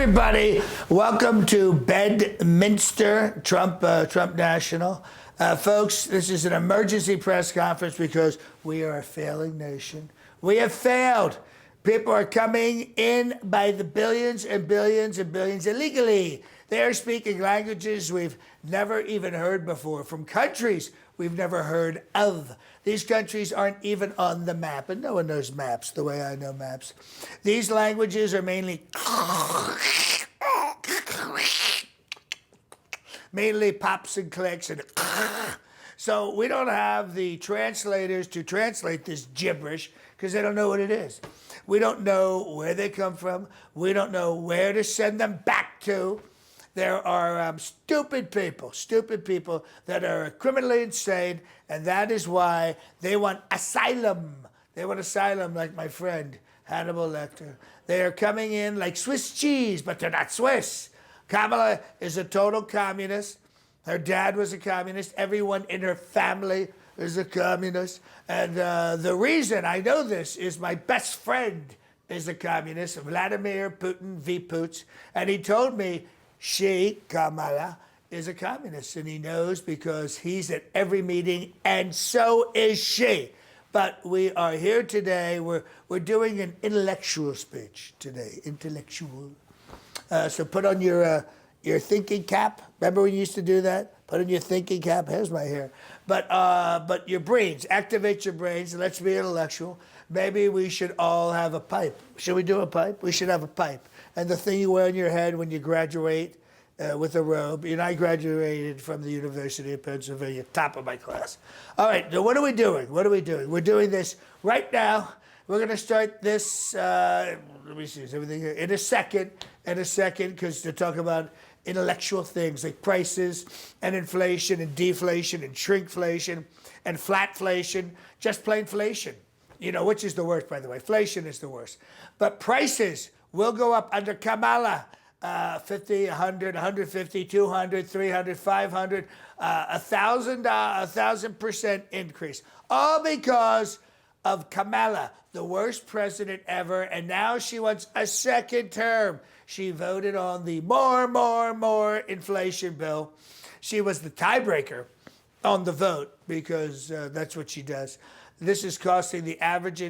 everybody. Welcome to Bedminster, Trump National. Folks, this is an emergency press conference because we are a failing nation. We have failed. People are coming in by the billions and billions and billions illegally. They are speaking languages we've never even heard before, from countries we've never heard of. These countries aren't even on the map, and no one knows maps the way I know maps. These languages are mainly pops and clicks, and so we don't have the translators to translate this gibberish because they don't know what it is. We don't know where they come from. We don't know where to send them back to. There are stupid people that are criminally insane, and that is why they want asylum. They want asylum like my friend Hannibal Lecter. They are coming in like Swiss cheese, but they're not Swiss. Kamala is a total communist. Her dad was a communist. Everyone in her family is a communist. And the reason I know this is my best friend is a communist, Vladimir Putin V. Poots, and he told me she, Kamala, is a communist, and he knows because he's at every meeting, and so is she. But we are here today. We're doing an intellectual speech today, intellectual. So put on your thinking cap. Remember when you used to do that? Put on your thinking cap. Here's my hair. But your brains, activate your brains. Let's be intellectual. Maybe we should all have a pipe. Should we do a pipe? We should have a pipe. And the thing you wear on your head when you graduate with a robe. And I graduated from the University of Pennsylvania, top of my class. All right, so what are we doing? What are we doing? We're doing this right now. We're going to start this, let me see, is everything here? In a second, because to talk about intellectual things like prices and inflation and deflation and shrinkflation and flatflation, just plain inflation. You know, which is the worst, by the way. Inflation is the worst. But prices will go up under Kamala, 50, 100, 150, 200, 300, 500, 1,000% increase. All because of Kamala, the worst president ever, and now she wants a second term. She voted on the more inflation bill. She was the tiebreaker on the vote because that's what she does. This is costing the average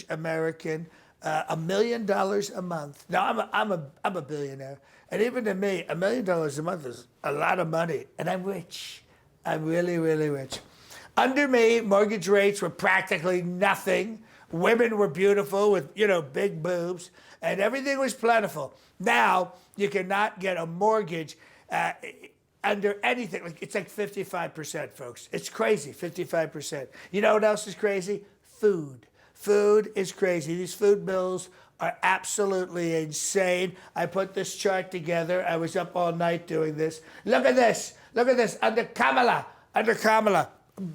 American $1 million a month. Now I'm a billionaire, and even to me, $1 million a month is a lot of money, and I'm rich. I'm really, really rich. Under me, mortgage rates were practically nothing. Women were beautiful with, big boobs, and everything was plentiful. Now you cannot get a mortgage under anything. It's like 55%, folks. It's crazy, 55%. You know what else is crazy? Food. Food is crazy. These food bills are absolutely insane. I put this chart together. I was up all night doing this. Look at this. Look at this. Under Kamala,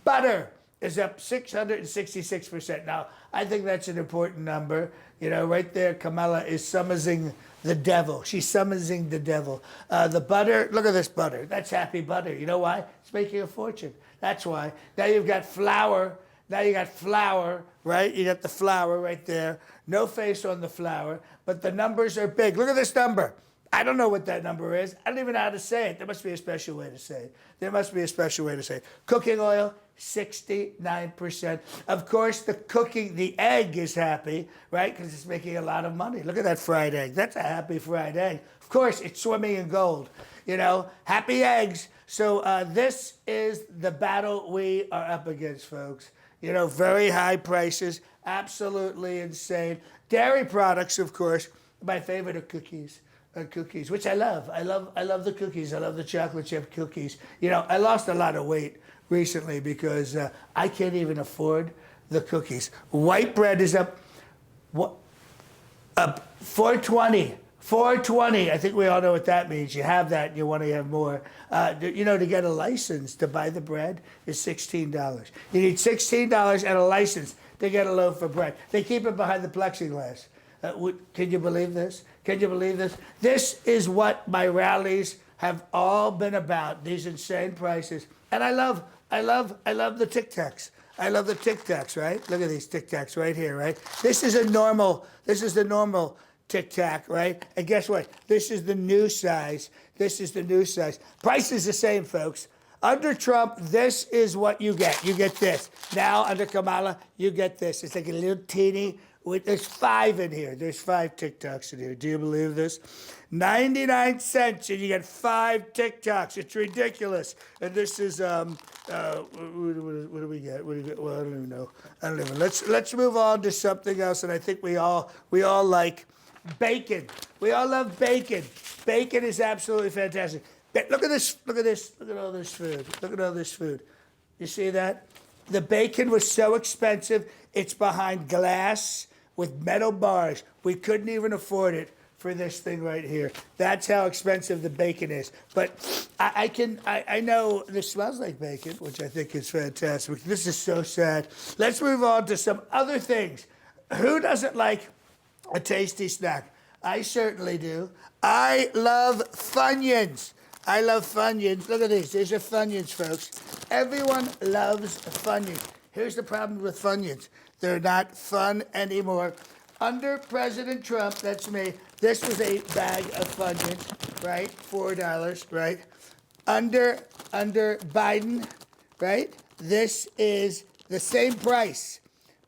butter is up 666%. Now, I think that's an important number. Right there, Kamala is summoning the devil. She's summoning the devil. The butter, look at this butter. That's happy butter. You know why? It's making a fortune. That's why. Now you've got flour. Now you got flour, right? You got the flour right there. No face on the flour, but the numbers are big. Look at this number. I don't know what that number is. I don't even know how to say it. There must be a special way to say it. There must be a special way to say it. Cooking oil, 69%. Of course, the egg is happy, right? Because it's making a lot of money. Look at that fried egg. That's a happy fried egg. Of course, it's swimming in gold. Happy eggs. So this is the battle we are up against, folks. Very high prices, absolutely insane. Dairy products, of course. My favorite are cookies. Cookies, which I love. I love the cookies. I love the chocolate chip cookies. I lost a lot of weight recently because I can't even afford the cookies. White bread is up 420. 420. I think we all know what that means. You have that and you want to have more. To get a license to buy the bread is $16. You need $16 and a license to get a loaf of bread. They keep it behind the plexiglass. Can you believe this? Can you believe this? This is what my rallies have all been about, these insane prices. And I love the Tic Tacs. I love the Tic Tacs, right? Look at these Tic Tacs right here, right? This is the normal Tic Tac, right? And guess what? This is the new size. This is the new size. Price is the same, folks. Under Trump, this is what you get. You get this. Now, under Kamala, you get this. It's like a little teeny. There's 5 in here. There's 5 TikToks in here. Do you believe this? 99 cents and you get 5 TikToks. It's ridiculous. And this is what do we get? What do we get? Well, I don't even know. I don't even. Let's move on to something else. And I think we all like bacon. We all love bacon. Bacon is absolutely fantastic. Look at this. Look at this. Look at all this food. Look at all this food. You see that? The bacon was so expensive. It's behind glass with metal bars. We couldn't even afford it for this thing right here. That's how expensive the bacon is. But I know this smells like bacon, which I think is fantastic. This is so sad. Let's move on to some other things. Who doesn't like a tasty snack? I certainly do. I love Funyuns. I love Funyuns. Look at these. These are Funyuns, folks. Everyone loves Funyuns. Here's the problem with Funyuns. They're not fun anymore. Under President Trump, that's me, this was a bag of Funyuns, right? $4, right? Under Biden, right? This is the same price,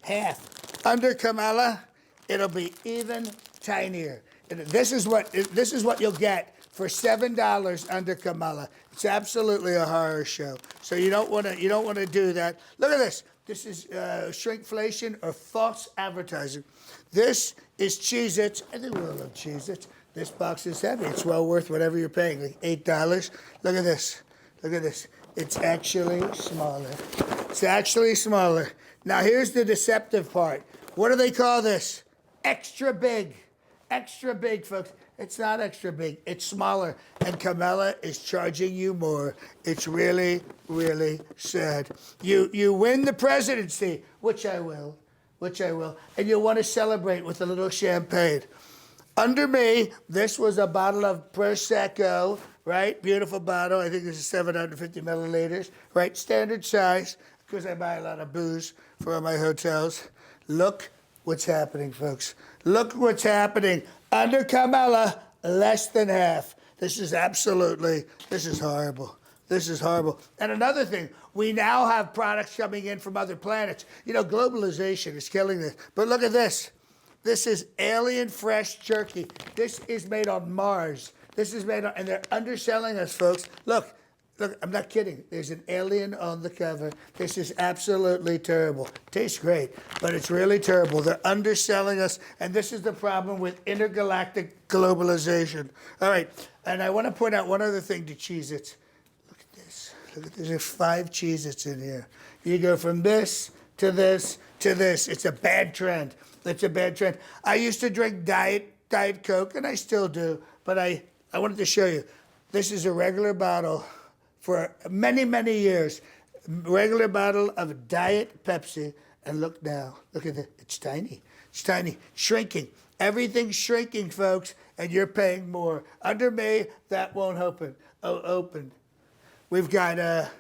half. Under Kamala, it'll be even tinier. And this is what you'll get for $7 under Kamala. It's absolutely a horror show. So you don't want to do that. Look at this. This is shrinkflation or false advertising. This is Cheez-Its. I think we all love Cheez-Its. This box is heavy. It's well worth whatever you're paying, like $8. Look at this. Look at this. It's actually smaller. It's actually smaller. Now here's the deceptive part. What do they call this? Extra big. Extra big, folks. It's not extra big. It's smaller. And Kamala is charging you more. It's really, really sad. You win the presidency, which I will, and you'll want to celebrate with a little champagne. Under me, this was a bottle of Prosecco, right? Beautiful bottle. I think this is 750 milliliters, right? Standard size, because I buy a lot of booze for my hotels. Look what's happening, folks. Look what's happening. Under Kamala, less than half. This is horrible. This is horrible. And another thing, we now have products coming in from other planets. You know, globalization is killing this. But look at this. This is alien fresh jerky. This is made on Mars. This is made on, and they're underselling us, folks. Look, I'm not kidding. There's an alien on the cover. This is absolutely terrible. Tastes great, but it's really terrible. They're underselling us, and this is the problem with intergalactic globalization. All right, and I want to point out one other thing to Cheez-Its. Look at this. Look at this. There's 5 Cheez-Its in here. You go from this to this to this. It's a bad trend. It's a bad trend. I used to drink Diet Coke, and I still do, but I wanted to show you. This is a regular bottle. For many, many years, regular bottle of Diet Pepsi, and look now, look at it, it's tiny, shrinking. Everything's shrinking, folks, and you're paying more. Under me, that won't open. Opened. We've got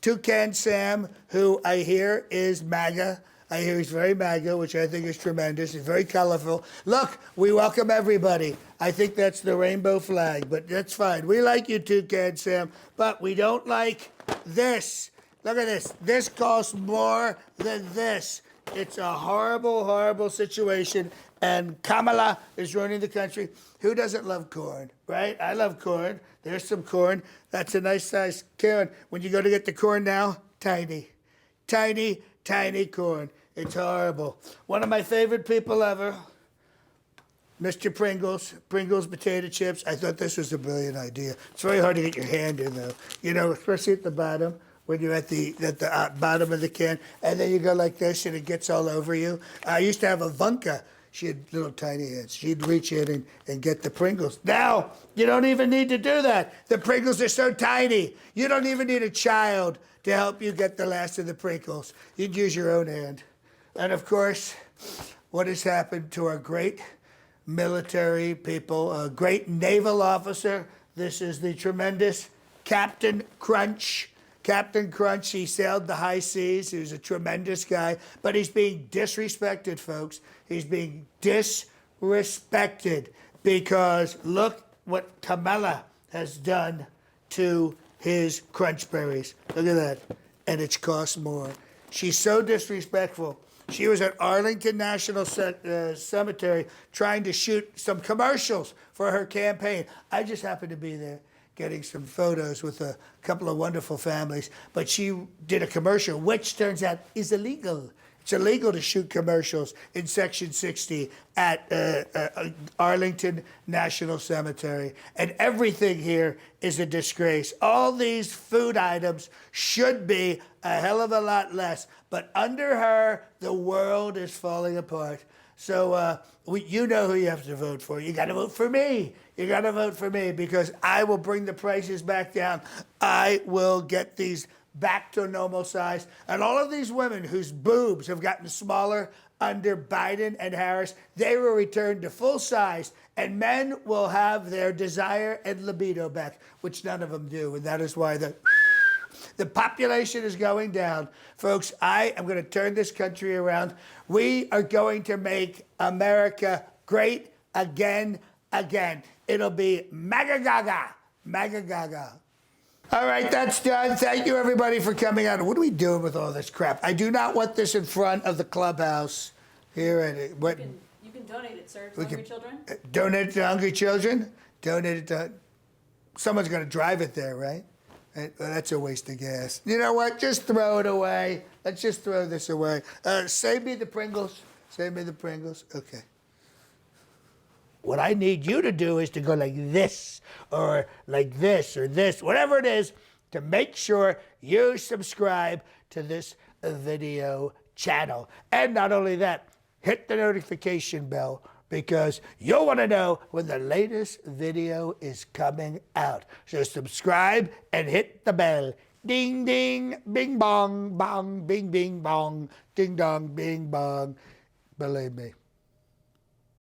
Toucan Sam, who I hear is MAGA. I hear he's very MAGA, which I think is tremendous. He's very colorful. Look, we welcome everybody. I think that's the rainbow flag, but that's fine. We like you, Toucan Sam, but we don't like this. Look at this. This costs more than this. It's a horrible, horrible situation, and Kamala is running the country. Who doesn't love corn, right? I love corn. There's some corn. That's a nice size corn. When you go to get the corn now, tiny, tiny, tiny corn. It's horrible. One of my favorite people ever, Mr. Pringles potato chips. I thought this was a brilliant idea. It's very hard to get your hand in, though. You know, especially at the bottom, when you're at the bottom of the can, and then you go like this, and it gets all over you. I used to have a Vunka. She had little tiny hands. She'd reach in and get the Pringles. Now, you don't even need to do that. The Pringles are so tiny. You don't even need a child to help you get the last of the Pringles. You'd use your own hand. And of course, what has happened to our great military people, a great naval officer? This is the tremendous Captain Crunch. Captain Crunch, he sailed the high seas. He was a tremendous guy, but he's being disrespected, folks. He's being disrespected. respected, because look what Kamala has done to his crunch berries. Look at that. And it's cost more. She's so disrespectful. She was at Arlington National Cemetery trying to shoot some commercials for her campaign. I just happened to be there getting some photos with a couple of wonderful families. But she did a commercial, which turns out is illegal. It's illegal to shoot commercials in Section 60 at Arlington National Cemetery. And everything here is a disgrace. All these food items should be a hell of a lot less. But under her, the world is falling apart. So you know who you have to vote for. You got to vote for me. You got to vote for me, because I will bring the prices back down. I will get these back to normal size. And all of these women whose boobs have gotten smaller under Biden and Harris, they will return to full size, and men will have their desire and libido back, which none of them do. And that is why the population is going down. Folks, I am going to turn this country around. We are going to make America great again. It'll be MAGA Gaga, MAGA Gaga. All right, that's done. Thank you, everybody, for coming out. What are we doing with all this crap? I do not want this in front of the clubhouse here. You can donate it, sir, to Hungry Children. Donate it to Hungry Children? Donate it to... Someone's going to drive it there, right? Well, that's a waste of gas. You know what? Just throw it away. Let's just throw this away. Save me the Pringles. Save me the Pringles. Okay. What I need you to do is to go like this, or like this, or this, whatever it is, to make sure you subscribe to this video channel. And not only that, hit the notification bell, because you'll want to know when the latest video is coming out. So subscribe and hit the bell. Ding, ding, bing, bong, bong, bing, bing, bong, ding, dong, bing, bong. Believe me.